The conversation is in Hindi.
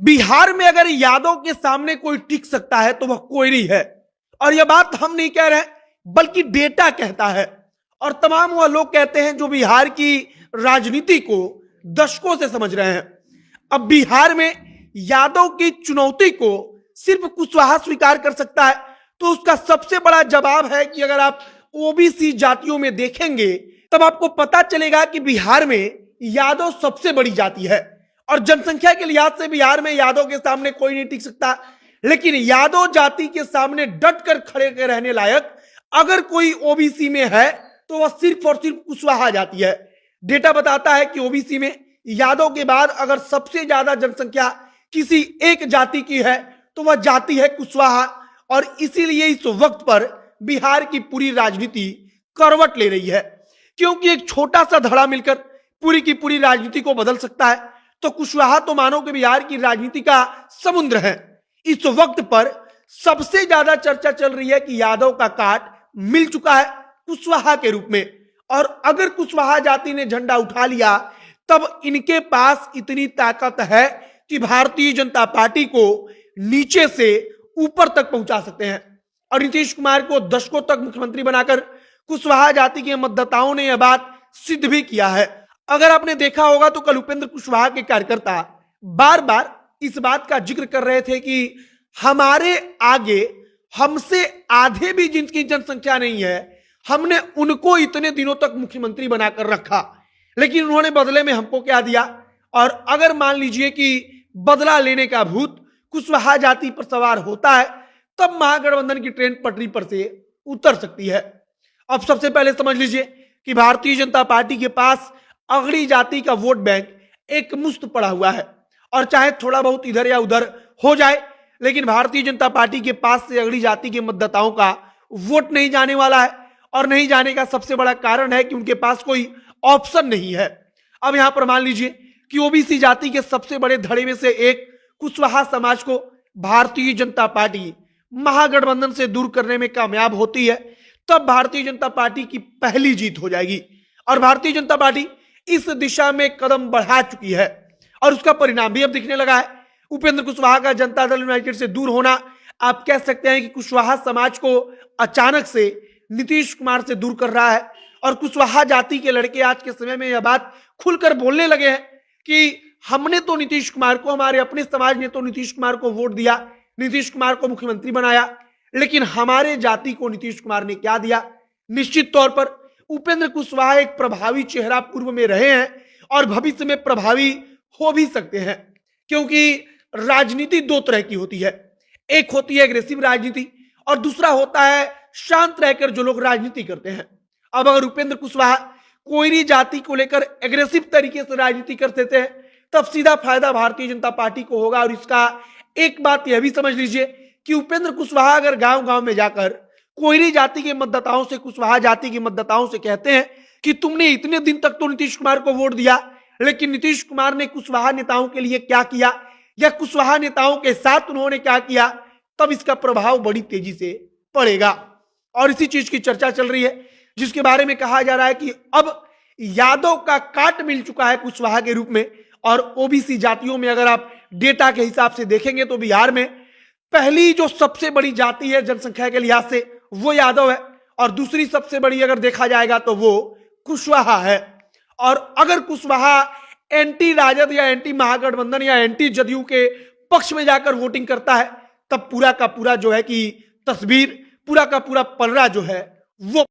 बिहार में अगर यादव के सामने कोई टिक सकता है तो वह कोयरी है। और यह बात हम नहीं कह रहे बल्कि डेटा कहता है। और तमाम वह लोग कहते हैं जो बिहार की राजनीति को दशकों से समझ रहे हैं। अब बिहार में यादव की चुनौती को सिर्फ कुशवाहा स्वीकार कर सकता है, तो उसका सबसे बड़ा जवाब है कि अगर आप ओबीसी जातियों में देखेंगे तब आपको पता चलेगा कि बिहार में यादव सबसे बड़ी जाति है। और जनसंख्या के लिहाज से बिहार में यादव के सामने कोई नहीं टिक सकता, लेकिन यादव जाति के सामने डट कर खड़े के रहने लायक अगर कोई ओबीसी में है तो वह सिर्फ और सिर्फ कुशवाहा जाति है। डेटा बताता है कि ओबीसी में यादव के बाद अगर सबसे ज्यादा जनसंख्या किसी एक जाति की है तो वह जाति है कुशवाहा। और इसीलिए इस वक्त पर बिहार की पूरी राजनीति करवट ले रही है, क्योंकि एक छोटा सा धड़ा मिलकर पूरी की पूरी राजनीति को बदल सकता है। तो कुशवाहा तो मानो कि बिहार की राजनीति का समुद्र है। इस वक्त पर सबसे ज्यादा चर्चा चल रही है कि यादव का काट मिल चुका है कुशवाहा के रूप में। और अगर कुशवाहा जाति ने झंडा उठा लिया तब इनके पास इतनी ताकत है कि भारतीय जनता पार्टी को नीचे से ऊपर तक पहुंचा सकते हैं। और नीतीश कुमार को दशकों तक मुख्यमंत्री बनाकर कुशवाहा जाति के मतदाताओं ने यह बात सिद्ध भी किया है। अगर आपने देखा होगा तो कल उपेंद्र कुशवाहा के कार्यकर्ता बार बार इस बात का जिक्र कर रहे थे कि हमारे आगे हमसे आधे भी जिनकी जनसंख्या नहीं है, हमने उनको इतने दिनों तक मुख्यमंत्री बनाकर रखा, लेकिन उन्होंने बदले में हमको क्या दिया। और अगर मान लीजिए कि बदला लेने का भूत कुशवाहा जाति पर सवार होता है तब महागठबंधन की ट्रेन पटरी पर से उतर सकती है। अब सबसे पहले समझ लीजिए कि भारतीय जनता पार्टी के पास अगड़ी जाति का वोट बैंक एक मुश्त पड़ा हुआ है। और चाहे थोड़ा बहुत इधर या उधर हो जाए, लेकिन भारतीय जनता पार्टी के पास से अगड़ी जाति के मतदाताओं का वोट नहीं जाने वाला है। और नहीं जाने का सबसे बड़ा कारण है कि उनके पास कोई ऑप्शन नहीं है। अब यहां पर मान लीजिए कि ओबीसी जाति के सबसे बड़े धड़े में से एक कुशवाहा समाज को भारतीय जनता पार्टी महागठबंधन से दूर करने में कामयाब होती है, तब भारतीय जनता पार्टी की पहली जीत हो जाएगी। और भारतीय जनता पार्टी इस दिशा में कदम बढ़ा चुकी है और उसका परिणाम भी अब दिखने लगा है। उपेंद्र कुशवाहा का जनता दल यूनाइटेड से दूर होना, आप कह सकते हैं कि कुशवाहा समाज को अचानक से नीतीश कुमार से दूर कर रहा है। और कुशवाहा जाति के लड़के आज के समय में यह बात खुलकर बोलने लगे हैं कि हमने तो नीतीश कुमार को, हमारे अपने समाज ने तो नीतीश कुमार को वोट दिया, नीतीश कुमार को मुख्यमंत्री बनाया, लेकिन हमारे जाति को नीतीश कुमार ने क्या दिया। निश्चित तौर पर उपेंद्र कुशवाहा एक प्रभावी चेहरा पूर्व में रहे हैं और भविष्य में प्रभावी हो भी सकते हैं, क्योंकि राजनीति दो तरह की होती है। एक होती है एग्रेसिव राजनीति और दूसरा होता है शांत रहकर जो लोग राजनीति करते हैं। अब अगर उपेंद्र कुशवाहा कोयरी जाति को लेकर एग्रेसिव तरीके से राजनीति कर देते हैं तब सीधा फायदा भारतीय जनता पार्टी को होगा। और इसका एक बात यह भी समझ लीजिए कि उपेंद्र कुशवाहा अगर गांव गांव में जाकर कोयरी जाति के मतदाताओं से, कुशवाहा जाति के मतदाताओं से कहते हैं कि तुमने इतने दिन तक तो नीतीश कुमार को वोट दिया, लेकिन नीतीश कुमार ने कुशवाहा नेताओं के लिए क्या किया या कुशवाहा नेताओं के साथ उन्होंने क्या किया, तब इसका प्रभाव बड़ी तेजी से पड़ेगा। और इसी चीज की चर्चा चल रही है जिसके बारे में कहा जा रहा है कि अब यादव का काट मिल चुका है कुशवाहा के रूप में। और ओबीसी जातियों में अगर आप डेटा के हिसाब से देखेंगे तो बिहार में पहली जो सबसे बड़ी जाति है जनसंख्या के लिहाज से वो यादव है, और दूसरी सबसे बड़ी अगर देखा जाएगा तो वो कुशवाहा है। और अगर कुशवाहा एंटी राजद या एंटी महागठबंधन या एंटी जदयू के पक्ष में जाकर वोटिंग करता है तब पूरा का पूरा जो है कि तस्वीर, पूरा का पूरा पलड़ा जो है वो